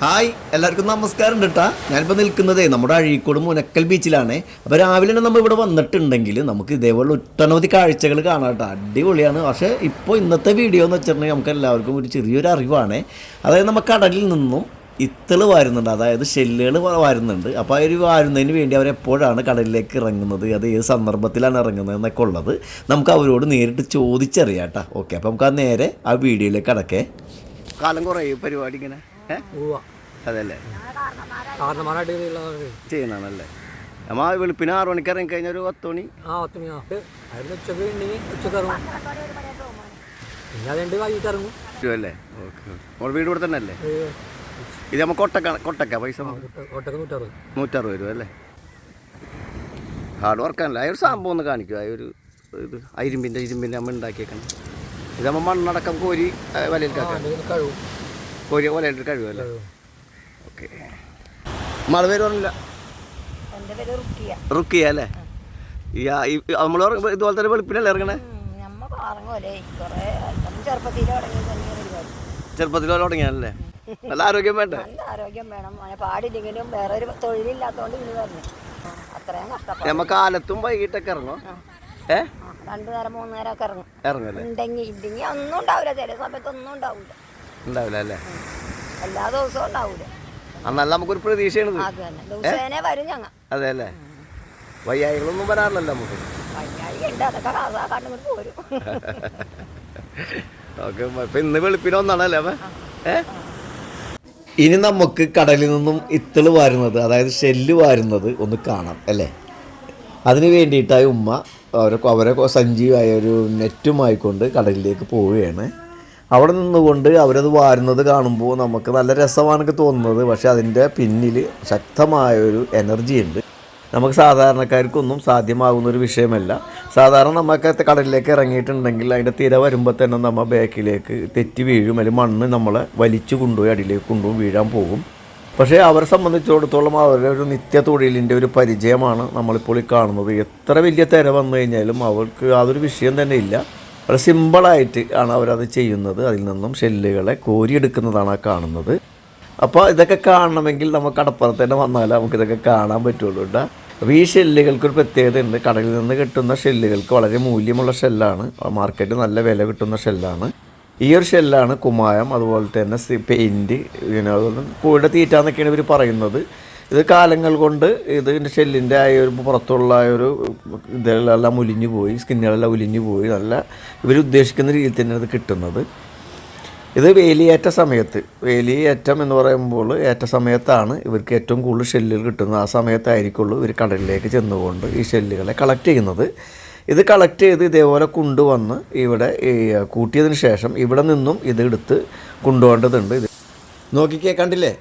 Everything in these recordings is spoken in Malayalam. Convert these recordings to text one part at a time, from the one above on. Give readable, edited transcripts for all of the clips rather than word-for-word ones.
ഹായ് എല്ലാവർക്കും നമസ്കാരം കേട്ടാ. ഞാനിപ്പോൾ നിൽക്കുന്നതേ നമ്മുടെ അഴീക്കോട് മുനക്കൽ ബീച്ചിലാണ്. അപ്പോൾ രാവിലെ തന്നെ നമ്മൾ ഇവിടെ വന്നിട്ടുണ്ടെങ്കിൽ നമുക്ക് ഇതേപോലെ ഒട്ടനവധി കാഴ്ചകൾ കാണാം കേട്ടോ. അടിപൊളിയാണ്. പക്ഷേ ഇപ്പോൾ ഇന്നത്തെ വീഡിയോ എന്ന് വെച്ചിട്ടുണ്ടെങ്കിൽ നമുക്ക് എല്ലാവർക്കും ഒരു ചെറിയൊരു അറിവാണ്. അതായത് നമ്മൾ കടലിൽ നിന്നും ഇത്തള് വാരുന്നുണ്ട്, അതായത് ഷെല്ലുകൾ വാരുന്നുണ്ട്. അപ്പോൾ ആ ഒരു വാരുന്നതിന് വേണ്ടി അവരെപ്പോഴാണ് കടലിലേക്ക് ഇറങ്ങുന്നത്, അത് ഏത് സന്ദർഭത്തിലാണ് ഇറങ്ങുന്നത് എന്നൊക്കെ ഉള്ളത് നമുക്ക് അവരോട് നേരിട്ട് ചോദിച്ചറിയാം കേട്ടോ. ഓക്കെ, അപ്പോൾ നമുക്ക് ആ നേരെ ആ വീഡിയോയിലേക്ക് കടക്കേ. കാലം കുറേ പരിപാടി ഇങ്ങനെ അതല്ലേ ചെയ്യുന്നതാണല്ലേ. നമ്മ വെളുപ്പിന് 6 മണിക്ക് ഇറങ്ങി കഴിഞ്ഞാൽ ഒരു 10 മണി അല്ലേ. ഓക്കെ, വീട് ഇവിടെ തന്നെ അല്ലേ? ഇത് നമ്മ കൊട്ടക്ക പൈസ 160 രൂപ അല്ലേ. ഹാർഡ് വർക്കാണല്ലേ. ആ ഒരു സംഭവം ഒന്ന് കാണിക്കുക. ആ ഒരു ഇത് ഇരുമ്പിൻ്റെ നമ്മൾ ഉണ്ടാക്കിയേക്കണം. ഇത് നമ്മൾ മണ്ണടക്കം കോരി വലയിൽക്കാക്കാം, കോരി വലയിട്ട് കഴിവല്ലേ. ഓക്കെ, മഴ പേര് പറഞ്ഞില്ല. റുക്കിയ അല്ലേ? നമ്മൾ ഇതുപോലെ തന്നെ വെളുപ്പിനല്ലേ ഇറങ്ങണേ? ചെറുപ്പത്തിൽ തുടങ്ങിയാലല്ലേ. നല്ല ആരോഗ്യം വേണ്ട? ആരോഗ്യം വേണം. പാടില്ലെങ്കിലും വേറെ ഒരു തൊഴിലില്ലാത്തോണ്ട് ഇനി പറഞ്ഞു അത്രയും കഷ്ടപ്പാട്. നമ്മ കാലത്തും വൈകിട്ടൊക്കെ ഇറങ്ങോ? 2 നേരം 3 നേരം ഒക്കെ ഇറങ്ങും. ഇല്ലെങ്കിൽ ഒന്നും ഉണ്ടാവില്ല. ചില സമയത്ത് ഒന്നും ഉണ്ടാവില്ല അല്ലേ? എല്ലാ ദിവസവും ഉണ്ടാവൂല. നല്ല നമുക്കൊരു പ്രതീക്ഷയാണ്. ദിവസേന വരും ഞങ്ങൾ. അതെ അല്ലേ? വയ്യായികളൊന്നും വരാറില്ലല്ലോ നമുക്ക്. വയ്യായി ഉണ്ട്, അതൊക്കെ കാസാക്കാണ്ട് പോരും. ഓക്കെ, ഇപ്പൊ ഇന്ന് വെളുപ്പിന് ഒന്നാണല്ലേ അപ്പൊ? ഇനി നമുക്ക് കടലിൽ നിന്നും ഇത്തള് വാരുന്നത്, അതായത് ഷെല്ല് വാരുന്നത് ഒന്ന് കാണാം അല്ലേ. അതിന് വേണ്ടിയിട്ടായി ഉമ്മ അവരെ സജീവമായ ഒരു നെറ്റുമായിക്കൊണ്ട് കടലിലേക്ക് പോവുകയാണ്. അവിടെ നിന്നുകൊണ്ട് അവരത് വാരുന്നത് കാണുമ്പോൾ നമുക്ക് നല്ല രസമാണ് തോന്നുന്നത്. പക്ഷേ അതിൻ്റെ പിന്നിൽ ശക്തമായൊരു എനർജി ഉണ്ട്. നമുക്ക് സാധാരണക്കാർക്കൊന്നും സാധ്യമാകുന്നൊരു വിഷയമല്ല. സാധാരണ നമുക്ക് കടലിലേക്ക് ഇറങ്ങിയിട്ടുണ്ടെങ്കിൽ അതിൻ്റെ തിര വരുമ്പോൾ തന്നെ നമ്മൾ ബാക്കിലേക്ക് തെറ്റി വീഴും, അല്ലെങ്കിൽ മണ്ണ് നമ്മളെ വലിച്ചു കൊണ്ടുപോയി അടിയിലേക്ക് കൊണ്ടുപോയി വീഴാൻ പോകും. പക്ഷേ അവരെ സംബന്ധിച്ചിടത്തോളം അവരുടെ ഒരു നിത്യ തൊഴിലിൻ്റെ ഒരു പരിചയമാണ് നമ്മളിപ്പോൾ ഈ കാണുന്നത്. എത്ര വലിയ തിര വന്നു കഴിഞ്ഞാലും അവർക്ക് അതൊരു വിഷയം തന്നെ ഇല്ല. വളരെ സിമ്പിളായിട്ട് ആണ് അവരത് ചെയ്യുന്നത്. അതിൽ നിന്നും ഷെല്ലുകളെ കോരിയെടുക്കുന്നതാണ് ആ കാണുന്നത്. അപ്പോൾ ഇതൊക്കെ കാണണമെങ്കിൽ നമുക്ക് കടപ്പുറത്ത് തന്നെ വന്നാലേ നമുക്കിതൊക്കെ കാണാൻ പറ്റുള്ളൂ കേട്ടോ. അപ്പോൾ ഈ ഷെല്ലുകൾക്കൊരു പ്രത്യേകത ഉണ്ട്. കടലിൽ നിന്ന് കിട്ടുന്ന ഷെല്ലുകൾക്ക് വളരെ മൂല്യമുള്ള ഷെല്ലാണ്. മാർക്കറ്റിൽ നല്ല വില കിട്ടുന്ന ഷെല്ലാണ്. ഈ ഒരു ഷെല്ലാണ് കുമ്മായം, അതുപോലെ തന്നെ പെയിൻറ്റ്, കോഴിയുടെ തീറ്റ എന്നൊക്കെയാണ് ഇവർ പറയുന്നത്. ഇത് കാലങ്ങൾ കൊണ്ട് ഇതിൻ്റെ ഷെല്ലിൻ്റെ ആ ഒരു പുറത്തുള്ള ഒരു ഇതെല്ലാം ഉലിഞ്ഞു പോയി, സ്കിന്നുകളെല്ലാം ഉലിഞ്ഞു പോയി. നല്ല ഇവരുദ്ദേശിക്കുന്ന രീതിയിൽ തന്നെയാണ് ഇത് കിട്ടുന്നത്. ഇത് വേലിയേറ്റ സമയത്ത്, വേലിയേറ്റം എന്ന് പറയുമ്പോൾ ഏറ്റ സമയത്താണ് ഇവർക്ക് ഏറ്റവും കൂടുതൽ ഷെല്ലുകൾ കിട്ടുന്നത്. ആ സമയത്തായിരിക്കുള്ളൂ ഇവർ കടലിലേക്ക് ചെന്നുകൊണ്ട് ഈ ഷെല്ലുകളെ കളക്ട് ചെയ്യുന്നത്. ഇത് കളക്ട് ചെയ്ത് ഇതേപോലെ കൊണ്ടുവന്ന് ഇവിടെ കൂട്ടിയതിന് ശേഷം ഇവിടെ നിന്നും ഇത് എടുത്ത് കൊണ്ടുപോകേണ്ടതുണ്ട്. ഇത് നോക്കിക്കേ, കണ്ടില്ലേ?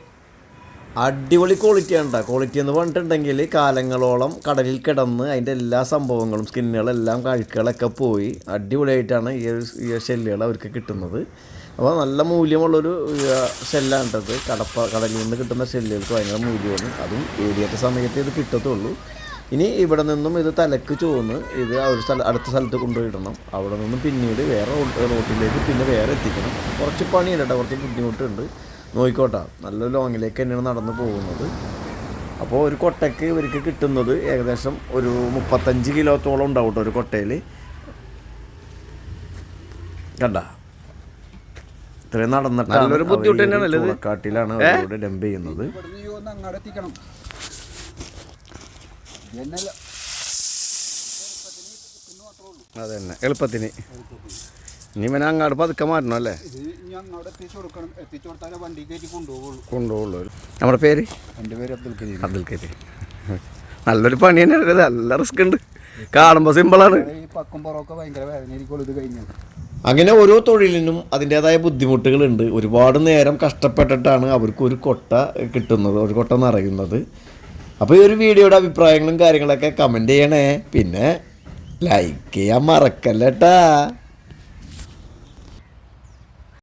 അടിപൊളി ക്വാളിറ്റിയാണ് കേട്ടോ. ക്വാളിറ്റി എന്ന് പറഞ്ഞിട്ടുണ്ടെങ്കിൽ കാലങ്ങളോളം കടലിൽ കിടന്ന് അതിൻ്റെ എല്ലാ സംഭവങ്ങളും, സ്കിന്നുകളെല്ലാം കഴുക്കുകളൊക്കെ പോയി അടിപൊളിയായിട്ടാണ് ഈ ഷെല്ലുകൾ അവർക്ക് കിട്ടുന്നത്. അപ്പോൾ നല്ല മൂല്യമുള്ളൊരു ഷെല്ലാണ്ടത്. കടലിൽ നിന്ന് കിട്ടുന്ന ഷെല്ലുകൾക്ക് ഭയങ്കര മൂല്യമാണ്. അതും ഏരിയറ്റ സമയത്ത് ഇത് കിട്ടത്തുള്ളൂ. ഇനി ഇവിടെ നിന്നും ഇത് തലക്ക് ചോന്ന് ഇത് അടുത്ത സ്ഥലത്ത് കൊണ്ടുപോയിടണം. അവിടെ നിന്നും പിന്നീട് വേറെ റോട്ടിലേക്ക് പിന്നെ വേറെ എത്തിക്കണം. കുറച്ച് പണിയുണ്ട് കേട്ടോ, കുറച്ച് ബുദ്ധിമുട്ടുണ്ട്. നോക്കിക്കോട്ടെ, നല്ല ലോങ്ങിലേക്ക് തന്നെയാണ് നടന്നു പോകുന്നത്. അപ്പോൾ ഒരു കൊട്ടയ്ക്ക് ഇവർക്ക് കിട്ടുന്നത് ഏകദേശം ഒരു 35 കിലോത്തോളം ഉണ്ടാവും കേട്ടോ ഒരു കൊട്ടയിൽ. കണ്ട, ഇത്രയും നടന്നിട്ടാണ് കാട്ടിലാണ് അവരോട് ഡംപ് ചെയ്യുന്നത്. അതെ തന്നെ, എളുപ്പത്തിന്. ഇനി ഇവനെ അങ്ങാട് പതുക്കെ മാറ്റണം അല്ലേ? കൊണ്ടുപോകുള്ളൂ. നമ്മുടെ പേര്? എൻ്റെ പേര് അബ്ദുൽ കരീം. നല്ലൊരു പണി തന്നെയാണ്. നല്ല റിസ്ക് ഉണ്ട്. കാണുമ്പോൾ സിമ്പിളാണ്. അങ്ങനെ ഓരോ തൊഴിലിനും അതിൻ്റേതായ ബുദ്ധിമുട്ടുകളുണ്ട്. ഒരുപാട് നേരം കഷ്ടപ്പെട്ടിട്ടാണ് അവർക്ക് ഒരു കൊട്ട കിട്ടുന്നത്, ഒരു കൊട്ട നിറയുന്നത്. അപ്പോൾ ഈ ഒരു വീഡിയോയുടെ അഭിപ്രായങ്ങളും കാര്യങ്ങളൊക്കെ കമൻറ്റ് ചെയ്യണേ. പിന്നെ ലൈക്ക് ചെയ്യാൻ മറക്കല്ലേട്ടാ.